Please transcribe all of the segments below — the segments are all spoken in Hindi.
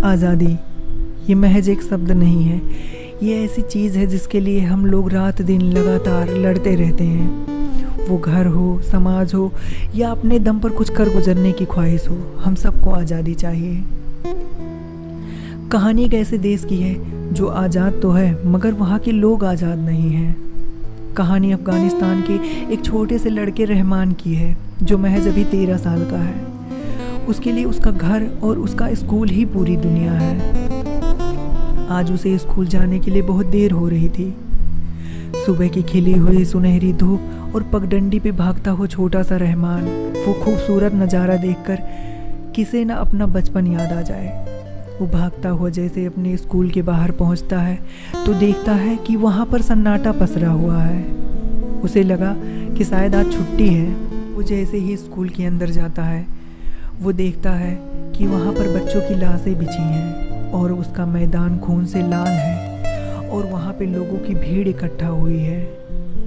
आज़ादी ये महज एक शब्द नहीं है, ये ऐसी चीज़ है जिसके लिए हम लोग रात दिन लगातार लड़ते रहते हैं। वो घर हो, समाज हो या अपने दम पर कुछ कर गुजरने की ख्वाहिश हो, हम सबको आज़ादी चाहिए। कहानी एक ऐसे देश की है जो आज़ाद तो है मगर वहाँ के लोग आज़ाद नहीं हैं। कहानी अफ़गानिस्तान के एक छोटे से लड़के रहमान की है जो महज अभी 13 साल का है। उसके लिए उसका घर और उसका स्कूल ही पूरी दुनिया है। आज उसे स्कूल जाने के लिए बहुत देर हो रही थी। सुबह की खिली हुई सुनहरी धूप और पगडंडी पे भागता हुआ छोटा सा रहमान, वो खूबसूरत नज़ारा देखकर किसे न अपना बचपन याद आ जाए। वो भागता हुआ जैसे अपने स्कूल के बाहर पहुंचता है तो देखता है कि वहाँ पर सन्नाटा पसरा हुआ है। उसे लगा कि शायद आज छुट्टी है। वो जैसे ही स्कूल के अंदर जाता है वो देखता है कि वहाँ पर बच्चों की लाशें बिछी हैं और उसका मैदान खून से लाल है और वहाँ पे लोगों की भीड़ इकट्ठा हुई है।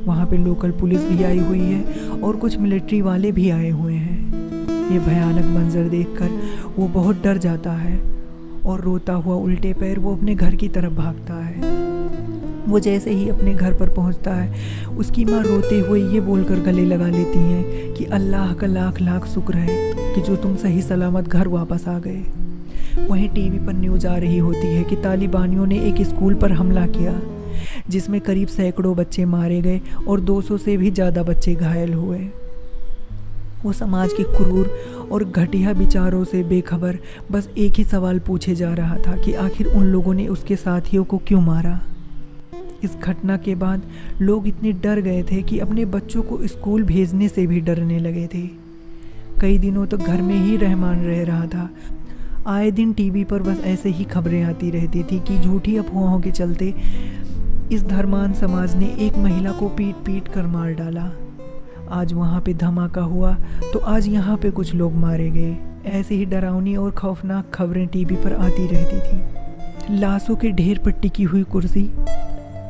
वहाँ पे लोकल पुलिस भी आई हुई है और कुछ मिलिट्री वाले भी आए हुए हैं। ये भयानक मंजर देखकर वो बहुत डर जाता है और रोता हुआ उल्टे पैर वो अपने घर की तरफ भागता है। वो जैसे ही अपने घर पर पहुंचता है उसकी माँ रोते हुए ये बोलकर गले लगा लेती हैं कि अल्लाह का लाख लाख शुक्र है कि जो तुम सही सलामत घर वापस आ गए। वहीं टीवी पर न्यूज़ आ रही होती है कि तालिबानियों ने एक स्कूल पर हमला किया जिसमें करीब सैकड़ों बच्चे मारे गए और 200 से भी ज़्यादा बच्चे घायल हुए। वो समाज के क्रूर और घटिया विचारों से बेखबर बस एक ही सवाल पूछे जा रहा था कि आखिर उन लोगों ने उसके साथियों को क्यों मारा। इस घटना के बाद लोग इतने डर गए थे कि अपने बच्चों को स्कूल भेजने से भी डरने लगे थे। कई दिनों तक घर में ही रहमान रह रहा था। आए दिन टीवी पर बस ऐसे ही खबरें आती रहती थी कि झूठी अफवाहों के चलते इस धर्मान समाज ने एक महिला को पीट पीट कर मार डाला। आज वहाँ पे धमाका हुआ तो आज यहाँ पे कुछ लोग मारे गए। ऐसे ही डरावनी और खौफनाक खबरें टीवी पर आती रहती थी। लाशों के ढेर पर टिकी हुई कुर्सी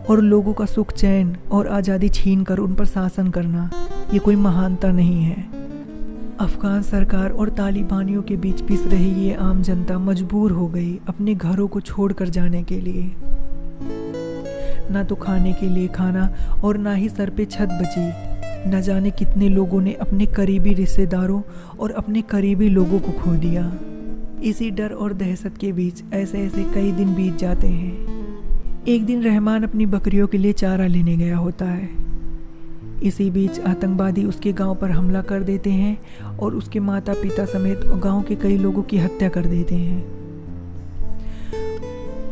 और लोगों का सुख चैन और आज़ादी छीन कर उन पर शासन करना, ये कोई महानता नहीं है। अफ़गान सरकार और तालिबानियों के बीच पिस रही ये आम जनता मजबूर हो गई अपने घरों को छोड़कर जाने के लिए। ना तो खाने के लिए खाना और ना ही सर पे छत बची। न जाने कितने लोगों ने अपने करीबी रिश्तेदारों और अपने करीबी लोगों को खो दिया। इसी डर और दहशत के बीच ऐसे ऐसे कई दिन बीत जाते हैं। एक दिन रहमान अपनी बकरियों के लिए चारा लेने गया होता है। इसी बीच आतंकवादी उसके गांव पर हमला कर देते हैं और उसके माता पिता समेत गांव के कई लोगों की हत्या कर देते हैं।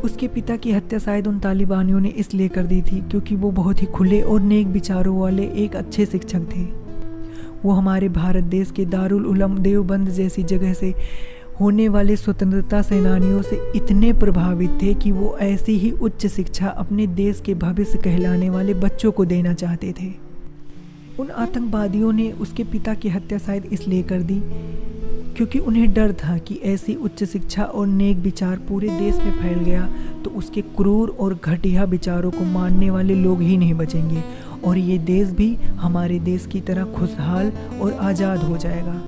उसके पिता की हत्या शायद उन तालिबानियों ने इसलिए कर दी थी क्योंकि वो बहुत ही खुले और नेक विचारों वाले एक अच्छे शिक्षक थे। वो हमारे भारत देश के दारुल उलूम देवबंद जैसी जगह से होने वाले स्वतंत्रता सेनानियों से इतने प्रभावित थे कि वो ऐसी ही उच्च शिक्षा अपने देश के भविष्य कहलाने वाले बच्चों को देना चाहते थे। उन आतंकवादियों ने उसके पिता की हत्या शायद इसलिए कर दी क्योंकि उन्हें डर था कि ऐसी उच्च शिक्षा और नेक विचार पूरे देश में फैल गया तो उसके क्रूर और घटिया विचारों को मानने वाले लोग ही नहीं बचेंगे और ये देश भी हमारे देश की तरह खुशहाल और आज़ाद हो जाएगा।